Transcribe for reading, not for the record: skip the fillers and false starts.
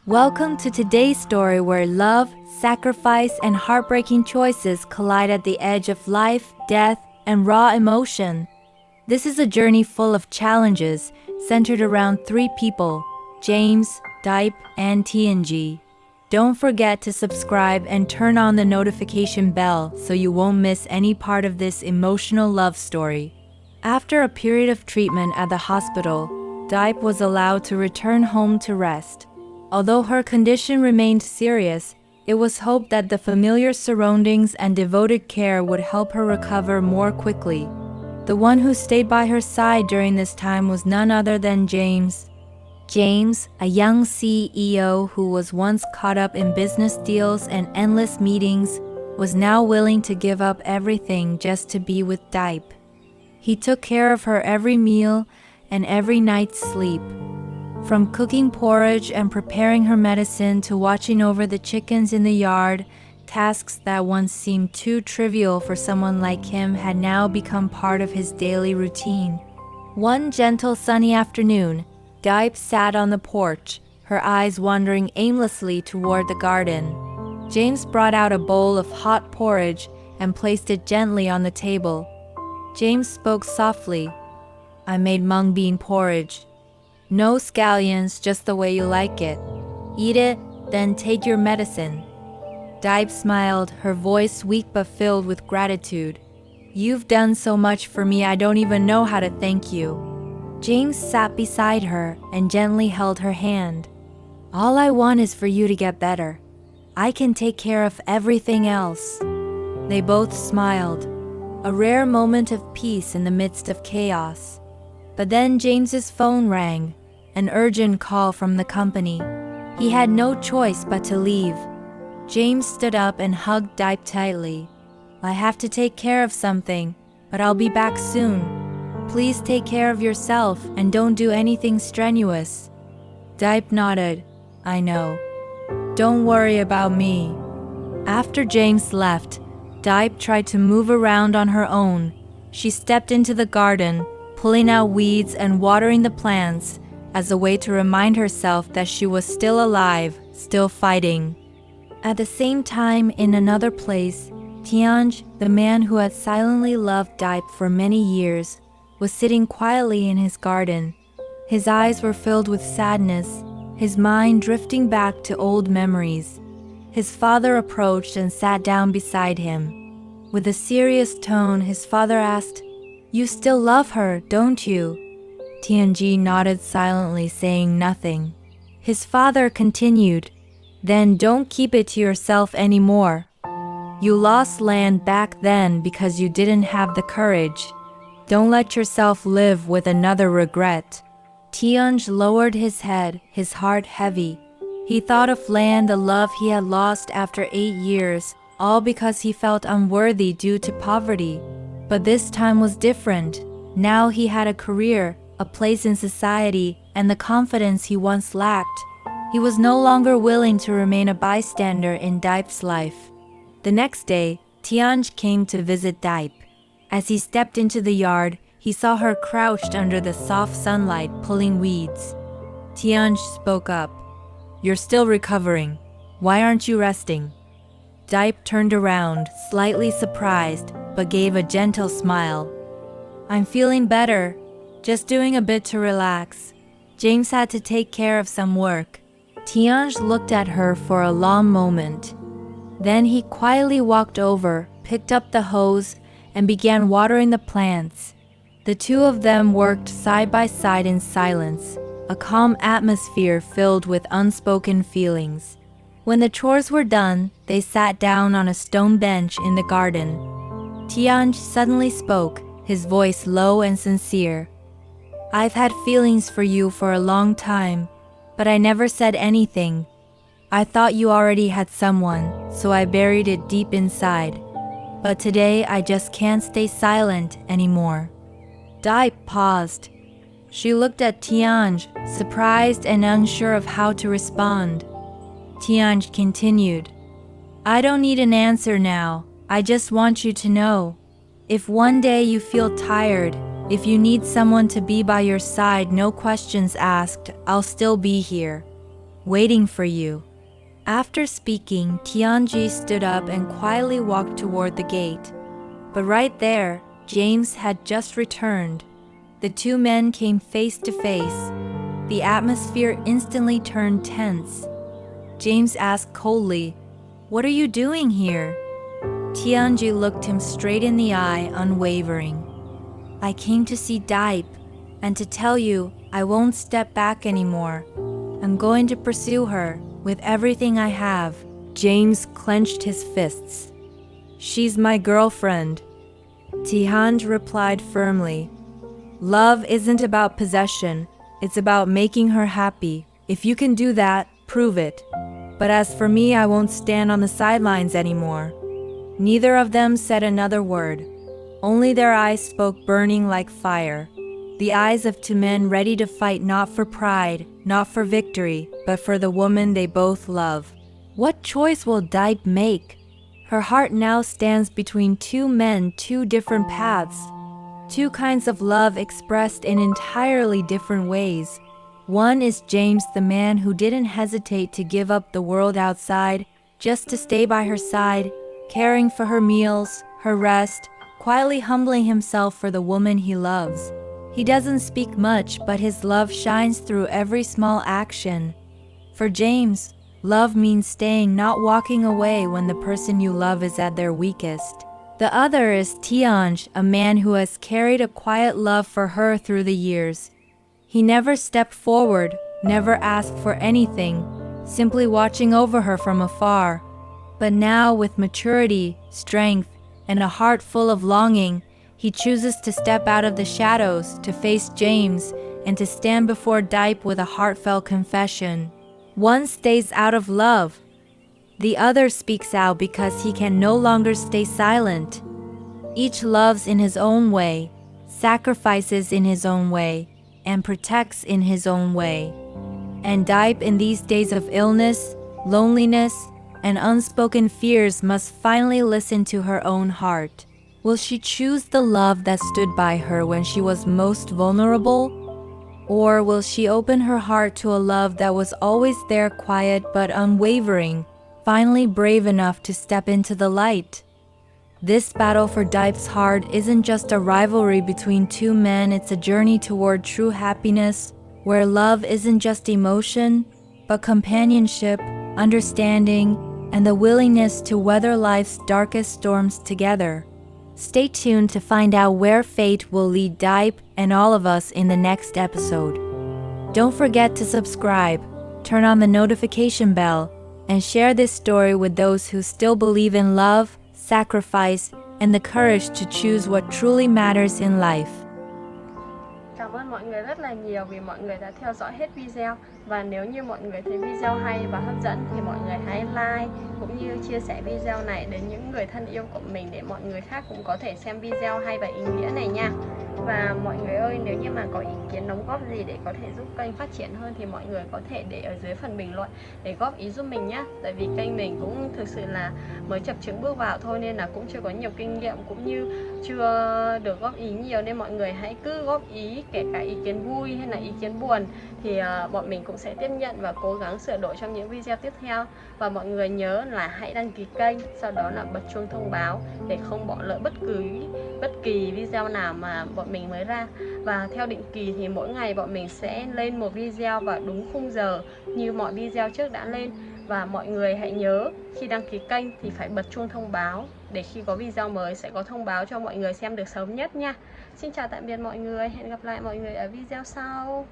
Welcome to today's story where love, sacrifice, and heartbreaking choices collide at the edge of life, death, and raw emotion. This is a journey full of challenges, centered around three people: James, Diep, and Tange. Don't forget to subscribe and turn on the notification bell so you won't miss any part of this emotional love story. After a period of treatment at the hospital, Diep was allowed to return home to rest. Although her condition remained serious, it was hoped that the familiar surroundings and devoted care would help her recover more quickly. The one who stayed by her side during this time was none other than James. James, a young CEO who was once caught up in business deals and endless meetings, was now willing to give up everything just to be with Diep. He took care of her every meal and every night's sleep. From cooking porridge and preparing her medicine to watching over the chickens in the yard, tasks that once seemed too trivial for someone like him had now become part of his daily routine. One gentle sunny afternoon, Diep sat on the porch, her eyes wandering aimlessly toward the garden. James brought out a bowl of hot porridge and placed it gently on the table. James spoke softly. "I made mung bean porridge. No scallions, just the way you like it. Eat it, then take your medicine." Diep smiled, her voice weak but filled with gratitude. "You've done so much for me, I don't even know how to thank you." James sat beside her and gently held her hand. "All I want is for you to get better. I can take care of everything else." They both smiled, a rare moment of peace in the midst of chaos. But then James's phone rang, an urgent call from the company. He had no choice but to leave. James stood up and hugged Diep tightly. "I have to take care of something, but I'll be back soon. Please take care of yourself and don't do anything strenuous." Diep nodded. "I know. Don't worry about me." After James left, Diep tried to move around on her own. She stepped into the garden, pulling out weeds and watering the plants as a way to remind herself that she was still alive, still fighting. At the same time, in another place, Tange, the man who had silently loved Diep for many years, was sitting quietly in his garden. His eyes were filled with sadness, his mind drifting back to old memories. His father approached and sat down beside him. With a serious tone, his father asked, "You still love her, don't you?" Tange nodded silently, saying nothing. His father continued, "Then don't keep it to yourself anymore. You lost land back then because you didn't have the courage. Don't let yourself live with another regret." Tange lowered his head, his heart heavy. He thought of Lan, the love he had lost after 8 years, all because he felt unworthy due to poverty. But this time was different. Now he had a career, a place in society, and the confidence he once lacked. He was no longer willing to remain a bystander in Diep's life. The next day, Tange came to visit Diep. As he stepped into the yard, he saw her crouched under the soft sunlight pulling weeds. Tange spoke up. "You're still recovering. Why aren't you resting?" Diep turned around, slightly surprised, but gave a gentle smile. "I'm feeling better, just doing a bit to relax. James had to take care of some work." Tange looked at her for a long moment. Then he quietly walked over, picked up the hose, and began watering the plants. The two of them worked side by side in silence, a calm atmosphere filled with unspoken feelings. When the chores were done, they sat down on a stone bench in the garden. Tange suddenly spoke, his voice low and sincere. "I've had feelings for you for a long time, but I never said anything. I thought you already had someone, so I buried it deep inside. But today I just can't stay silent anymore." Diep paused. She looked at Tange, surprised and unsure of how to respond. Tange continued, "I don't need an answer now. I just want you to know. If one day you feel tired, if you need someone to be by your side, no questions asked, I'll still be here." waiting for you." After speaking, Tange stood up and quietly walked toward the gate. But right there, James had just returned. The two men came face to face. The atmosphere instantly turned tense. James asked coldly, "What are you doing here?" Tange looked him straight in the eye, unwavering. "I came to see Diep, and to tell you I won't step back anymore. I'm going to pursue her with everything I have." James clenched his fists. "She's my girlfriend," Tange replied firmly. "Love isn't about possession, it's about making her happy. If you can do that, prove it. But as for me, I won't stand on the sidelines anymore." Neither of them said another word. Only their eyes spoke, burning like fire. The eyes of two men ready to fight, not for pride, not for victory, but for the woman they both love. What choice will Diep make? Her heart now stands between two men, two different paths. Two kinds of love expressed in entirely different ways. One is James, the man who didn't hesitate to give up the world outside just to stay by her side, caring for her meals, her rest, quietly humbling himself for the woman he loves. He doesn't speak much, but his love shines through every small action. For James, love means staying, not walking away when the person you love is at their weakest. The other is Tange, a man who has carried a quiet love for her through the years. He never stepped forward, never asked for anything, simply watching over her from afar. But now, with maturity, strength, and a heart full of longing, he chooses to step out of the shadows, to face James, and to stand before Diep with a heartfelt confession. One stays out of love. The other speaks out because he can no longer stay silent. Each loves in his own way, sacrifices in his own way, and protects in his own way. And Diep, in these days of illness, loneliness, and unspoken fears, must finally listen to her own heart. Will she choose the love that stood by her when she was most vulnerable? Or will she open her heart to a love that was always there, quiet but unwavering, finally brave enough to step into the light? This battle for Diep's heart isn't just a rivalry between two men, it's a journey toward true happiness, where love isn't just emotion, but companionship, understanding, and the willingness to weather life's darkest storms together. Stay tuned to find out where fate will lead Diep and all of us in the next episode. Don't forget to subscribe, turn on the notification bell, and share this story with those who still believe in love, sacrifice, and the courage to choose what truly matters in life. Cảm ơn mọi người rất là nhiều vì mọi người đã theo dõi hết video. Và nếu như mọi người thấy video hay và hấp dẫn thì mọi người hãy like cũng như chia sẻ video này đến những người thân yêu của mình để mọi người khác cũng có thể xem video hay và ý nghĩa này nha. Và mọi người ơi, nếu như mà có ý kiến đóng góp gì để có thể giúp kênh phát triển hơn thì mọi người có thể để ở dưới phần bình luận để góp ý giúp mình nhé. Tại vì kênh mình cũng thực sự là mới chập chững bước vào thôi nên là cũng chưa có nhiều kinh nghiệm cũng như chưa được góp ý nhiều, nên mọi người hãy cứ góp ý, kể cả ý kiến vui hay là ý kiến buồn thì bọn mình cũng sẽ tiếp nhận và cố gắng sửa đổi trong những video tiếp theo. Và mọi người nhớ là hãy đăng ký kênh, sau đó là bật chuông thông báo để không bỏ lỡ bất kỳ video nào mà bọn mình mới ra. Và theo định kỳ thì mỗi ngày bọn mình sẽ lên một video vào đúng khung giờ như mọi video trước đã lên. Và mọi người hãy nhớ khi đăng ký kênh thì phải bật chuông thông báo để khi có video mới sẽ có thông báo cho mọi người xem được sớm nhất nha. Xin chào tạm biệt mọi người, hẹn gặp lại mọi người ở video sau.